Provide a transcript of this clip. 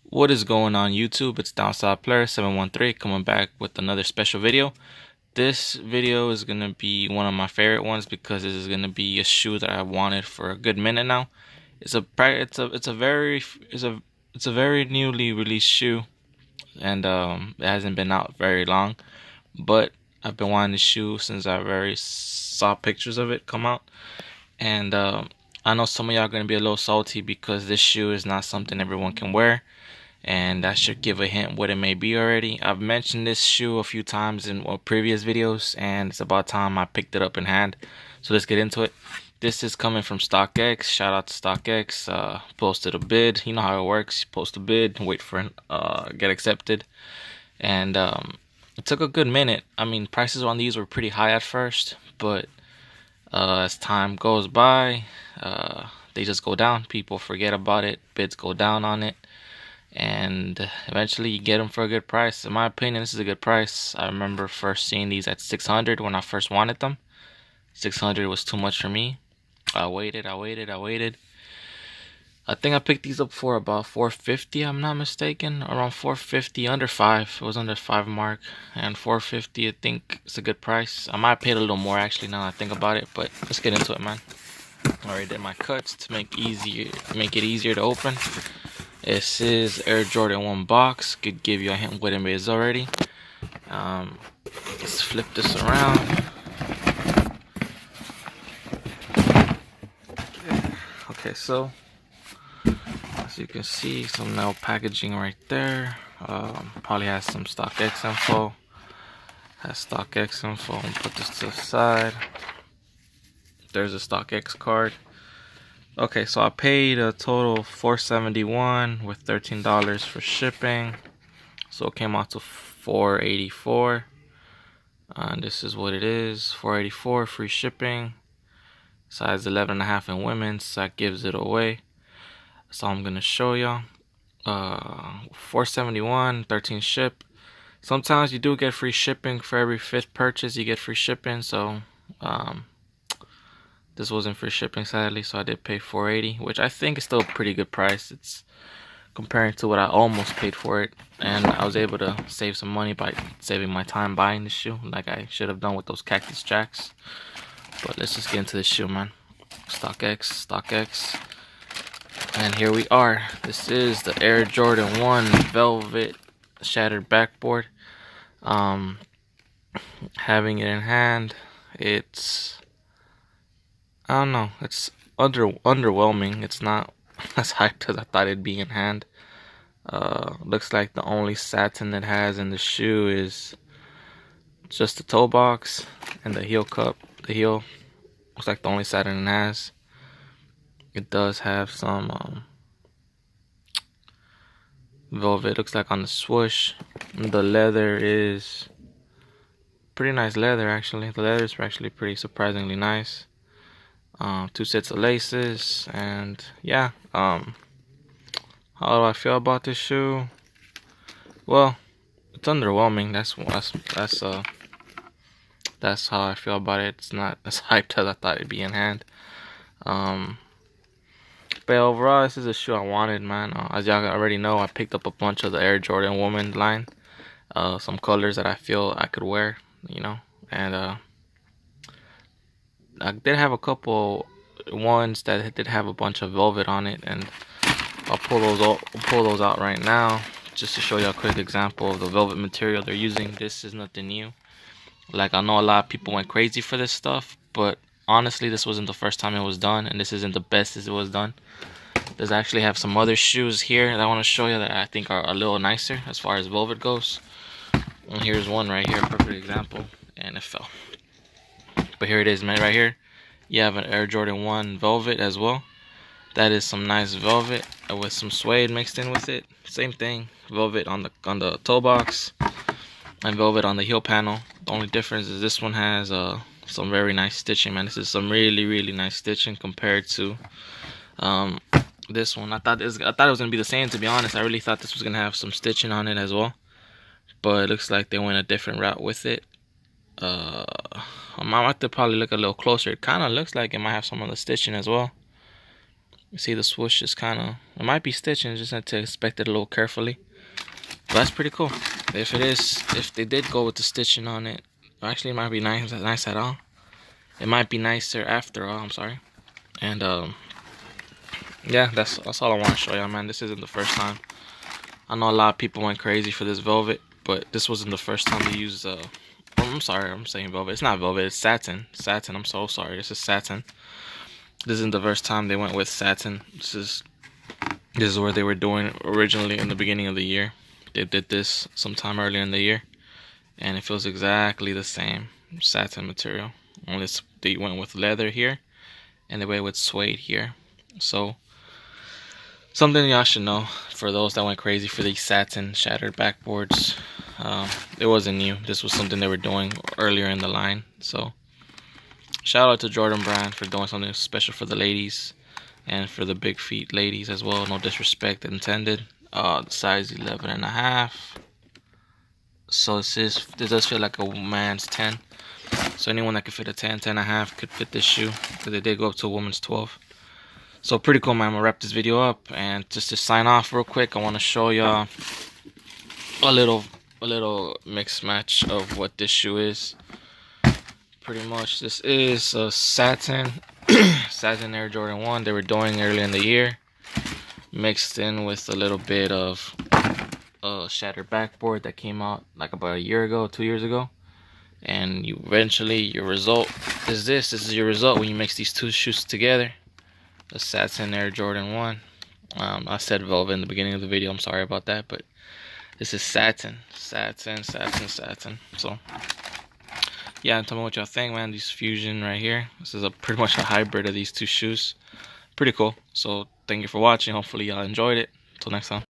What is going on YouTube? It's Downside Player 713 coming back with another special video. This video is gonna be one of my favorite ones because this is gonna be a shoe that I wanted for a good minute now. It's a very newly released shoe, and it hasn't been out very long, but I've been wanting this shoe since I very saw pictures of it come out. And I know some of y'all are gonna be a little salty because this shoe is not something everyone can wear, and that should give a hint what it may be already. I've mentioned this shoe a few times in previous videos, and it's about time I picked it up in hand. So let's get into it. This is coming from StockX. Shout out to StockX. Posted a bid. You know how it works. You post a bid, wait for it, get accepted, and it took a good minute. I mean, prices on these were pretty high at first, but as time goes by, they just go down. People forget about it. Bids go down on it, and eventually you get them for a good price. In my opinion, this is a good price. I remember first seeing these at 600 when I first wanted them. 600 was too much for me. I waited. I think I picked these up for about 450, I'm not mistaken. Around 450, under 5. It was under 5 mark. And 450, I think it's a good price. I might have paid a little more actually now that I think about it, but let's get into it, man. I already did my cuts to make it easier to open. This is Air Jordan 1 box. Could give you a hint what it is already. Let's flip this around. Okay, so as you can see, some nail packaging right there. Probably has some StockX info. Put this to the side. There's a StockX card. Okay, so I paid a total of $471 with $13 for shipping, so it came out to $484. And this is what it is: $484 free shipping, size 11.5 in women's. So that gives it away. So I'm gonna show y'all. $471, 13 ship. Sometimes you do get free shipping for every 5th purchase. You get free shipping. So this wasn't free shipping, sadly, so I did pay $480, which I think is still a pretty good price. It's comparing to what I almost paid for it, and I was able to save some money by saving my time buying the shoe, like I should have done with those Cactus Jacks. But let's just get into this shoe, man. StockX, and here we are. This is the Air Jordan 1 Velvet Shattered Backboard. Having it in hand, I don't know, it's underwhelming. It's not as hyped as I thought it'd be in hand. Looks like the only satin it has in the shoe is just the toe box and the heel cup. The heel looks like the only satin it has. It does have some velvet, looks like, on the swoosh. The leather is pretty nice leather, actually. The leather is actually pretty surprisingly nice. 2 sets of laces, and yeah. How do I feel about this shoe? Well, it's underwhelming. That's how I feel about it. It's not as hyped as I thought it'd be in hand. But overall, this is a shoe I wanted, man. As y'all already know, I picked up a bunch of the Air Jordan Woman line. Some colors that I feel I could wear, you know, and I did have a couple ones that did have a bunch of velvet on it, and I'll pull those out right now just to show you a quick example of the velvet material they're using. This is nothing new. Like, I know a lot of people went crazy for this stuff, but honestly, this wasn't the first time it was done, and this isn't the best as it was done. There's actually have some other shoes here that I want to show you that I think are a little nicer as far as velvet goes. And here's one right here, perfect example, and it fell. But here it is, man, right here. You have an Air Jordan 1 velvet as well. That is some nice velvet with some suede mixed in with it. Same thing, velvet on the toe box and velvet on the heel panel. The only difference is this one has some very nice stitching, man. This is some really nice stitching compared to this one. I thought it was gonna be the same, to be honest. I really thought this was gonna have some stitching on it as well, but it looks like they went a different route with it. I might have to probably look a little closer. It kind of looks like it might have some of the stitching as well. You see the swoosh is kind of, it might be stitching, just have to inspect it a little carefully. But that's pretty cool. If it is, if they did go with the stitching on it, actually it might be nice at all. It might be nicer after all, I'm sorry. And yeah, that's all I want to show y'all, man. This isn't the first time. I know a lot of people went crazy for this velvet, but this wasn't the first time they used I'm sorry, I'm saying velvet. It's not velvet, it's satin. Satin, I'm so sorry. This is satin. This isn't the first time they went with satin. This is where they were doing originally in the beginning of the year. They did this sometime earlier in the year, and it feels exactly the same. Satin material. Only they went with leather here, and they went with suede here. So something y'all should know for those that went crazy for these satin shattered backboards. It wasn't new. This was something they were doing earlier in the line. So shout out to Jordan Brand for doing something special for the ladies and for the big feet ladies as well. No disrespect intended. The size 11.5. So this does feel like a man's 10. So anyone that could fit a 10.5 could fit this shoe, because they did go up to a woman's 12. So pretty cool, man. I'm gonna wrap this video up, and just to sign off real quick, I want to show y'all a little mix match of what this shoe is. Pretty much, this is a satin satin Air Jordan 1 they were doing earlier in the year, mixed in with a little bit of shattered backboard that came out like about a year ago, 2 years ago. And your result is this. This is your result when you mix these two shoes together. The Satin Air Jordan 1. I said velvet in the beginning of the video. I'm sorry about that, but this is satin. Satin. So, yeah, tell me what y'all think, man. These fusion right here. This is pretty much a hybrid of these two shoes. Pretty cool. So, thank you for watching. Hopefully, y'all enjoyed it. Until next time.